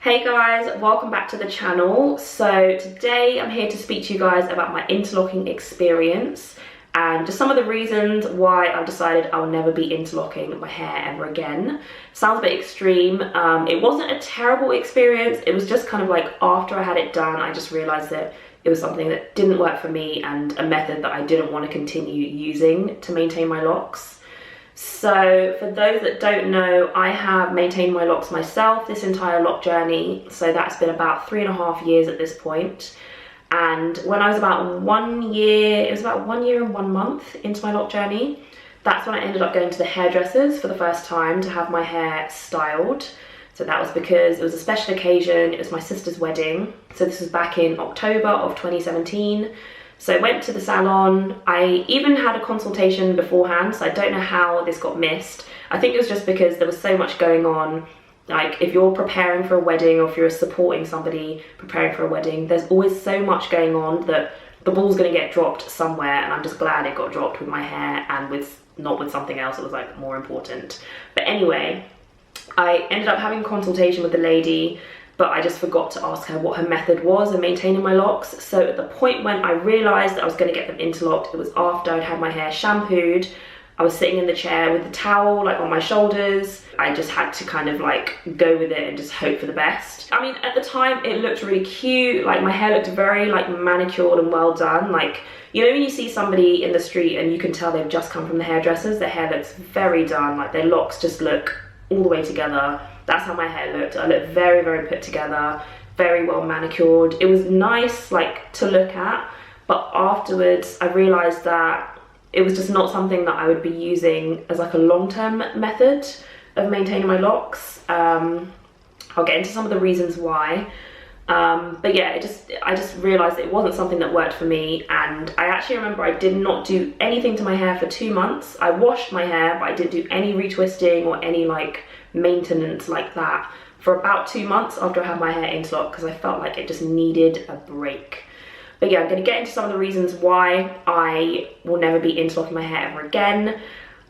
Hey guys, welcome back to the channel. So today I'm here to speak to you guys about my interlocking experience and just some of the reasons why I've decided I'll never be interlocking my hair ever again. Sounds a bit extreme. It wasn't a terrible experience. It was just kind of like after I had it done, I just realized that it was something that didn't work for me and a method that I didn't want to continue using to maintain my locks. So for those that don't know, I have maintained my locks myself this entire lock journey. So that's been about 3.5 years at this point. And when I was about 1 year, it was about 1 year and 1 month into my lock journey, that's when I ended up going to the hairdressers for the first time to have my hair styled. So that was because it was a special occasion. It was my sister's wedding. So this was back in October of 2017. So I went to the salon. I even had a consultation beforehand, so I don't know how this got missed. I think it was just because there was so much going on. Like if you're preparing for a wedding or if you're supporting somebody preparing for a wedding, there's always so much going on that the ball's gonna get dropped somewhere, and I'm just glad it got dropped with my hair and not with something else that was like more important. But anyway, I ended up having a consultation with the lady, but I just forgot to ask her what her method was in maintaining my locks. So at the point when I realized that I was gonna get them interlocked, it was after I'd had my hair shampooed. I was sitting in the chair with the towel like on my shoulders. I just had to kind of like go with it and just hope for the best. I mean, at the time it looked really cute. Like my hair looked very like manicured and well done. Like, you know when you see somebody in the street and you can tell they've just come from the hairdressers, their hair looks very done. Like their locks just look all the way together. That's how my hair looked. I looked very, very put together, very well manicured. It was nice like to look at, but afterwards I realized that it was just not something that I would be using as like a long-term method of maintaining my locks. I'll get into some of the reasons why. But yeah, I just realized it wasn't something that worked for me, and I actually remember I did not do anything to my hair for 2 months. I washed my hair, but I didn't do any retwisting or any like maintenance like that for about 2 months after I had my hair interlocked, because I felt like it just needed a break. But yeah, I'm going to get into some of the reasons why I will never be interlocking my hair ever again.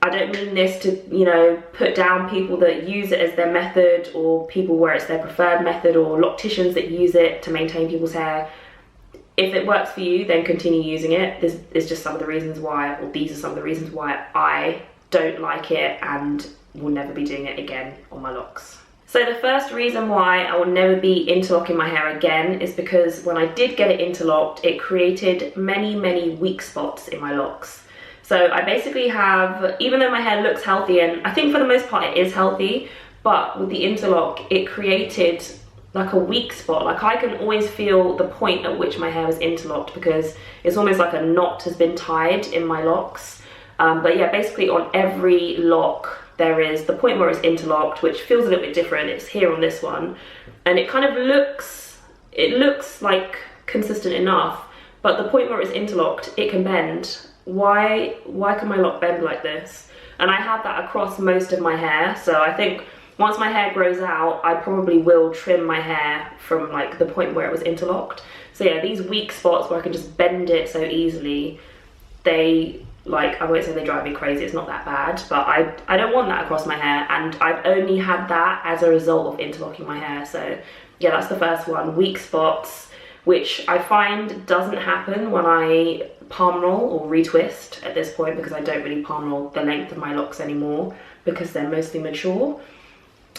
I don't mean this to, you know, put down people that use it as their method, or people where it's their preferred method, or locticians that use it to maintain people's hair. If it works for you, then continue using it. This is just some of the reasons why, or these are some of the reasons why I don't like it and will never be doing it again on my locks. So the first reason why I will never be interlocking my hair again is because when I did get it interlocked, it created many, many weak spots in my locks. So I basically have, even though my hair looks healthy, and I think for the most part it is healthy, but with the interlock, it created like a weak spot. Like I can always feel the point at which my hair was interlocked, because it's almost like a knot has been tied in my locks. But yeah, basically on every lock, there is the point where it's interlocked, which feels a little bit different. It's here on this one, and it kind of looks like consistent enough, but the point where it's interlocked, it can bend. Why can my lock bend like this? And I have that across most of my hair. So I think once my hair grows out, I probably will trim my hair from like the point where it was interlocked. So yeah, these weak spots where I can just bend it so easily, they, like, I won't say they drive me crazy, it's not that bad, but I don't want that across my hair, and I've only had that as a result of interlocking my hair. So yeah, that's the first one, weak spots, which I find doesn't happen when I palm roll or retwist at this point, because I don't really palm roll the length of my locks anymore because they're mostly mature.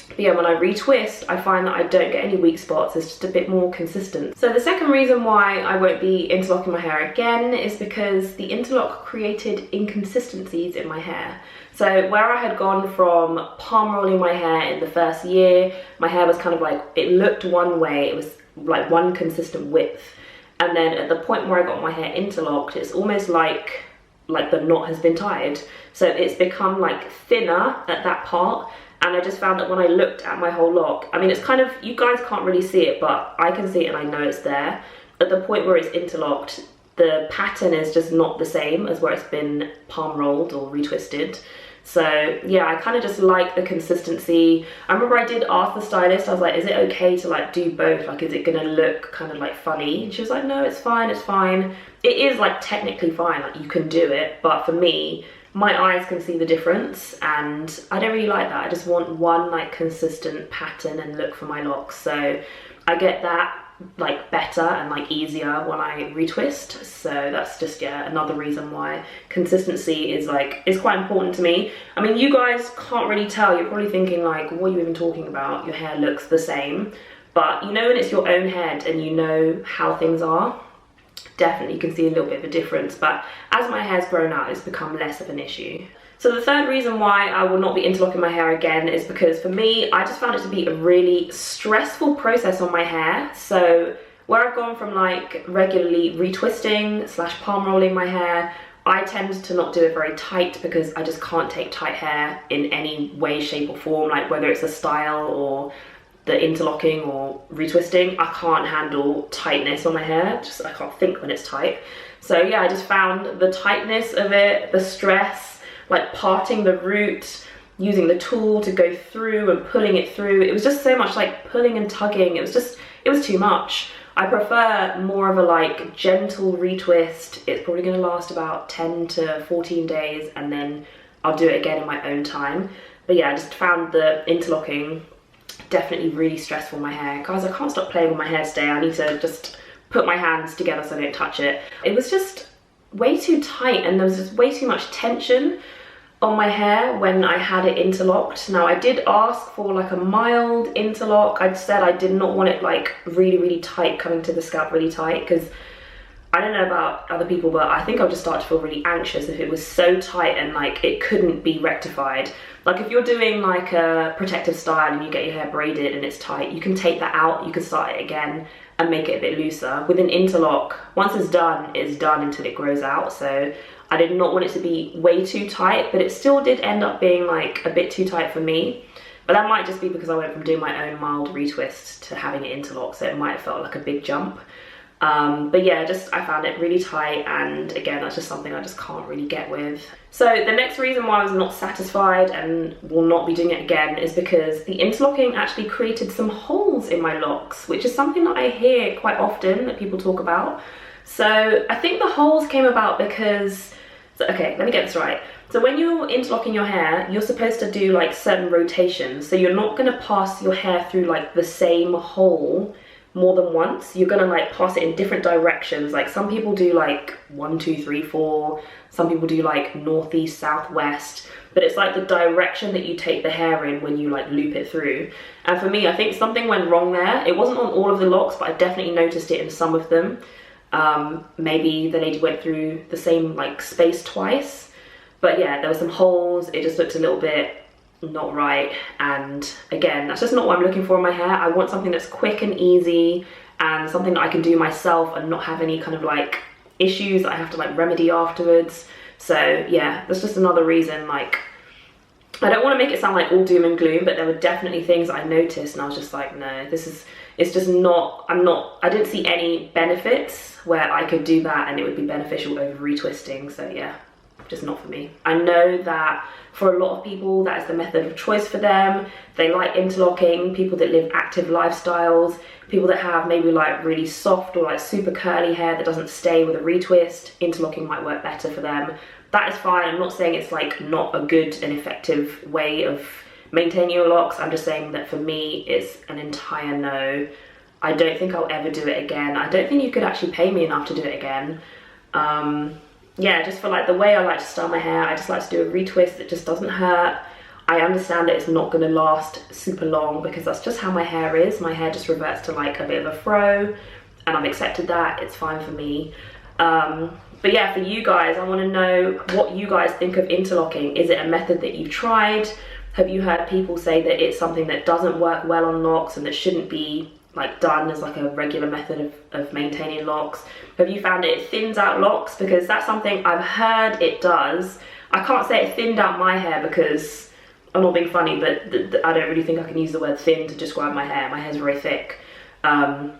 But yeah, when I retwist, I find that I don't get any weak spots. It's just a bit more consistent. So the second reason why I won't be interlocking my hair again is because the interlock created inconsistencies in my hair. So where I had gone from palm rolling my hair in the first year, my hair was kind of like, it looked one way, it was like one consistent width. And then at the point where I got my hair interlocked, it's almost like the knot has been tied. So it's become like thinner at that part. And I just found that when I looked at my whole lock, I mean, it's kind of, you guys can't really see it, but I can see it and I know it's there. At the point where it's interlocked, the pattern is just not the same as where it's been palm rolled or retwisted. So yeah, I kind of just like the consistency. I remember I did ask the stylist, I was like, is it okay to like do both? Like, is it gonna look kind of like funny? And she was like, no, it's fine, it's fine. It is like technically fine, like you can do it, but for me, my eyes can see the difference, and I don't really like that. I just want one like consistent pattern and look for my locks. So I get that like better and like easier when I retwist. So that's just, yeah, another reason why consistency is quite important to me. I mean, you guys can't really tell. You're probably thinking like, what are you even talking about? Your hair looks the same. But you know, when it's your own head and you know how things are, definitely you can see a little bit of a difference. But as my hair's grown out, it's become less of an issue. So the third reason why I will not be interlocking my hair again is because for me, I just found it to be a really stressful process on my hair. So where I've gone from like regularly retwisting / palm rolling my hair, I tend to not do it very tight because I just can't take tight hair in any way, shape or form, like whether it's a style or the interlocking or retwisting. I can't handle tightness on my hair, just I can't think when it's tight. So yeah, I just found the tightness of it, the stress, like parting the root, using the tool to go through and pulling it through. It was just so much like pulling and tugging. It was too much. I prefer more of a like gentle retwist. It's probably gonna last about 10 to 14 days and then I'll do it again in my own time. But yeah, I just found the interlocking definitely really stressful on my hair. Guys, I can't stop playing with my hair today. I need to just put my hands together so I don't touch it. It was just way too tight and there was just way too much tension on my hair when I had it interlocked. Now I did ask for like a mild interlock. I said I did not want it like really tight, coming to the scalp really tight, because I don't know about other people, but I think I'll just start to feel really anxious if it was so tight and like it couldn't be rectified. Like if you're doing like a protective style and you get your hair braided and it's tight, you can take that out, you can start it again and make it a bit looser. With an interlock, once it's done until it grows out. So I did not want it to be way too tight, but it still did end up being like a bit too tight for me. But that might just be because I went from doing my own mild retwist to having it interlocked, so it might have felt like a big jump. But yeah, I found it really tight, and again, that's just something I just can't really get with. So the next reason why I was not satisfied and will not be doing it again is because the interlocking actually created some holes in my locks, which is something that I hear quite often that people talk about. So I think the holes came about because, okay, let me get this right. So when you're interlocking your hair, you're supposed to do like certain rotations. So you're not gonna pass your hair through like the same hole more than once. You're gonna like pass it in different directions. Like some people do like 1, 2, 3, 4. Some people do like northeast, southwest. But it's like the direction that you take the hair in when you like loop it through. And for me, I think something went wrong there. It wasn't on all of the locks, but I definitely noticed it in some of them. Maybe the lady went through the same like space twice. But yeah, there were some holes. It just looked a little bit not right, and again, that's just not what I'm looking for in my hair. I want something that's quick and easy and something that I can do myself and not have any kind of like issues that I have to like remedy afterwards. So yeah, that's just another reason. Like, I don't want to make it sound like all doom and gloom, but there were definitely things I noticed and I was just like, no, it's just not, I didn't see any benefits where I could do that and it would be beneficial over retwisting. So yeah, just not for me. I know that for a lot of people, that is the method of choice for them. They like interlocking, people that live active lifestyles, people that have maybe like really soft or like super curly hair that doesn't stay with a retwist, interlocking might work better for them. That is fine. I'm not saying it's like not a good and effective way of maintaining your locks. I'm just saying that for me, it's an entire no. I don't think I'll ever do it again. I don't think you could actually pay me enough to do it again. Yeah, just for like the way I like to style my hair, I just like to do a retwist that just doesn't hurt. I understand that it's not going to last super long because that's just how my hair is. My hair just reverts to like a bit of a fro, and I've accepted that. It's fine for me. But yeah, for you guys, I want to know what you guys think of interlocking. Is it a method that you've tried? Have you heard people say that it's something that doesn't work well on locks and that shouldn't be like done as like a regular method of maintaining locks? Have you found it thins out locks? Because that's something I've heard it does. I can't say it thinned out my hair because I'm not being funny, but I don't really think I can use the word thin to describe my hair. My hair's very thick. And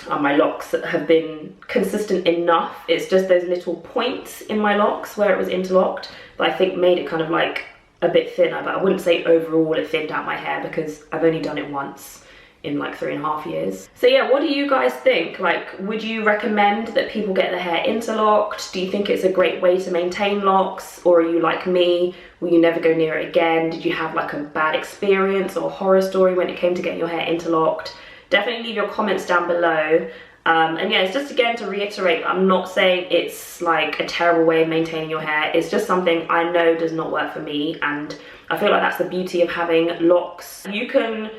my locks have been consistent enough. It's just those little points in my locks where it was interlocked that I think made it kind of like a bit thinner, but I wouldn't say overall it thinned out my hair because I've only done it once in like 3.5 years. So yeah, what do you guys think? Like, would you recommend that people get their hair interlocked? Do you think it's a great way to maintain locks? Or are you like me? Will you never go near it again? Did you have like a bad experience or horror story when it came to getting your hair interlocked? Definitely leave your comments down below. And yeah, it's just again to reiterate, I'm not saying it's like a terrible way of maintaining your hair. It's just something I know does not work for me, and I feel like that's the beauty of having locks. You can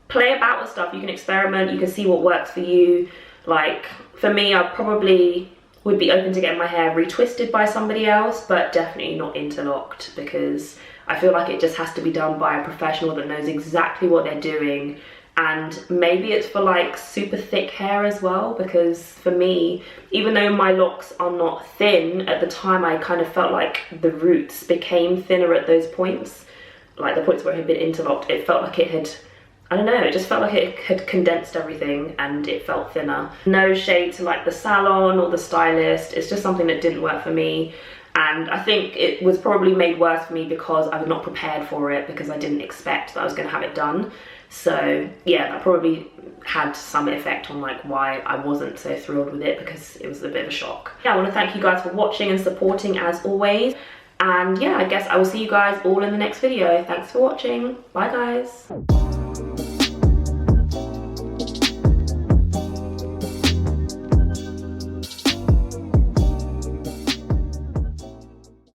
play about with stuff, you can experiment, you can see what works for you. Like for me, I probably would be open to getting my hair retwisted by somebody else, but definitely not interlocked, because I feel like it just has to be done by a professional that knows exactly what they're doing. And maybe it's for like super thick hair as well, because for me, even though my locks are not thin, at the time I kind of felt like the roots became thinner at those points, like the points where it had been interlocked. It felt like it had, I don't know, it just felt like it had condensed everything and it felt thinner. No shade to like the salon or the stylist, it's just something that didn't work for me. And I think it was probably made worse for me because I was not prepared for it, because I didn't expect that I was going to have it done. So yeah, that probably had some effect on like why I wasn't so thrilled with it, because it was a bit of a shock. Yeah, I want to thank you guys for watching and supporting as always. And yeah, I guess I will see you guys all in the next video. Thanks for watching. Bye guys.